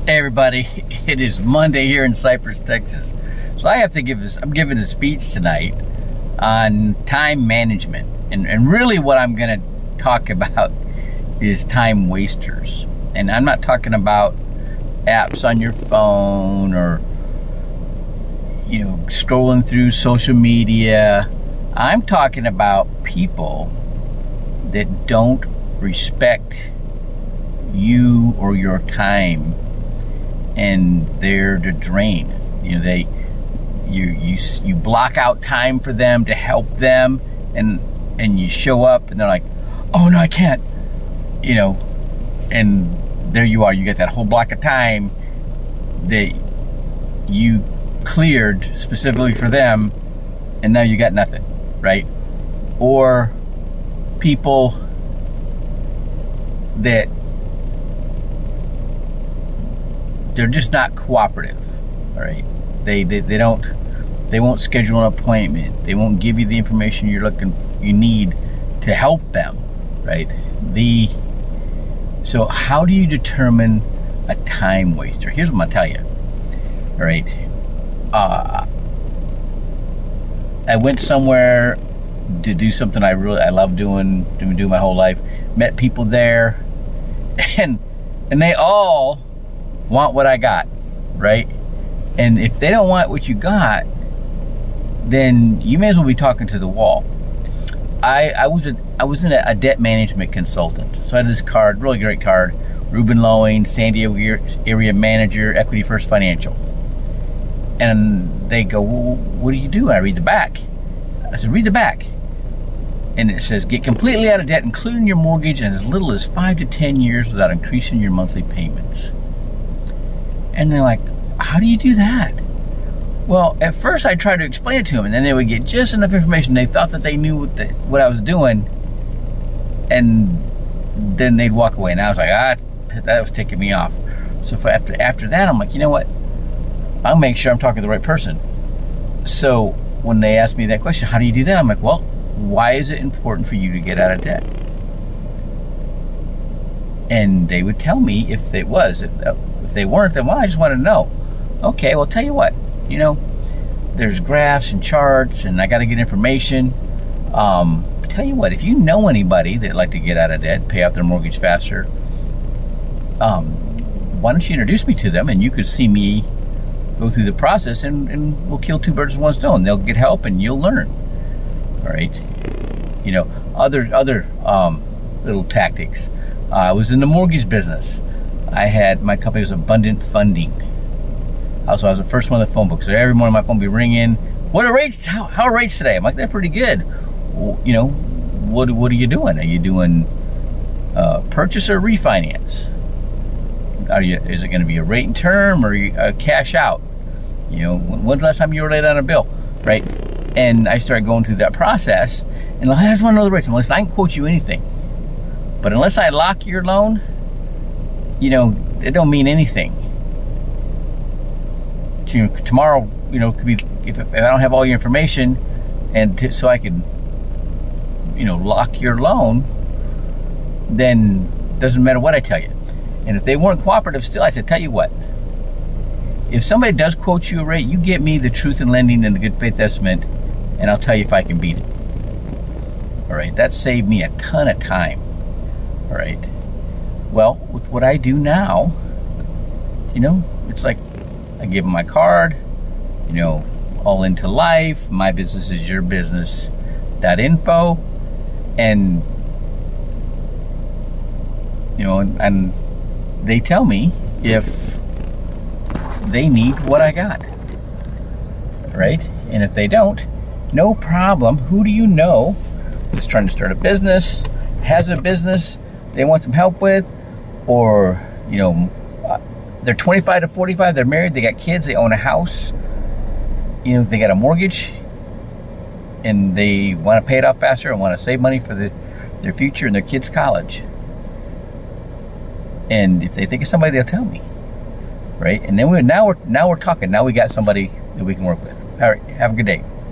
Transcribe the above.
Hey everybody, it is Monday here in Cypress, Texas. So I have to I'm giving a speech tonight on time management. And really what I'm gonna talk about is time wasters. And I'm not talking about apps on your phone or, scrolling through social media. I'm talking about people that don't respect you or your time, and they're to drain. You block out time for them to help them, and you show up and they're like, oh no, I can't, and there you are, you get that whole block of time that you cleared specifically for them, and now you got nothing, right? Or people that they're just not cooperative, all right? They won't schedule an appointment. They won't give you the information you need to help them, right? So how do you determine a time waster? Here's what I'm gonna tell you, all right? I went somewhere to do something I love doing my whole life. Met people there, and they all want what I got, right? And if they don't want what you got, then you may as well be talking to the wall. I was in a debt management consultant, so I had this card, really great card, Ruben Loewen, San Diego area manager, Equity First Financial. And they go, well, what do you do? And I read the back. I said, read the back. And it says, get completely out of debt, including your mortgage, in as little as 5 to 10 years without increasing your monthly payments. And they're like, how do you do that? Well, at first I tried to explain it to them, and then they would get just enough information. They thought that they knew what I was doing, and then they'd walk away. And I was like, that was taking me off. So after that, I'm like, you know what? I'll make sure I'm talking to the right person. So when they asked me that question, how do you do that? I'm like, well, why is it important for you to get out of debt? And they would tell me if it was. If they weren't, then well, I just wanted to know. Okay, well, tell you what, there's graphs and charts, and I got to get information. Tell you what, if you know anybody that'd like to get out of debt, pay off their mortgage faster, why don't you introduce me to them, and you could see me go through the process, and we'll kill two birds with one stone. They'll get help, and you'll learn. All right, other little tactics. I was in the mortgage business. My company was Abundant Funding. Also, I was the first one on the phone book. So every morning my phone would be ringing. What are rates? How are rates today? I'm like, they're pretty good. Well, what are you doing? Are you doing purchase or refinance? Is it going to be a rate and term or a cash out? When's the last time you were late on a bill, right? And I started going through that process, and I just want to know the rates. Unless I can quote you anything, but unless I lock your loan, it don't mean anything. Tomorrow, could be if I don't have all your information, and so I can, lock your loan, then it doesn't matter what I tell you. And if they weren't cooperative still, I said, tell you what, if somebody does quote you a rate, you get me the truth in lending and the good faith estimate, and I'll tell you if I can beat it. All right, that saved me a ton of time. All right. Well, with what I do now, it's like I give them my card, all into life, my business is your business, .info, and and they tell me if they need what I got, right? And if they don't, no problem. Who do you know is trying to start a business, has a business they want some help with, or they're 25 to 45, they're married, they got kids, they own a house, they got a mortgage, and they want to pay it off faster and want to save money for their future and their kids' college. And if they think of somebody, they'll tell me, right? And then now we're talking. Now we got somebody that we can work with. All right, have a good day.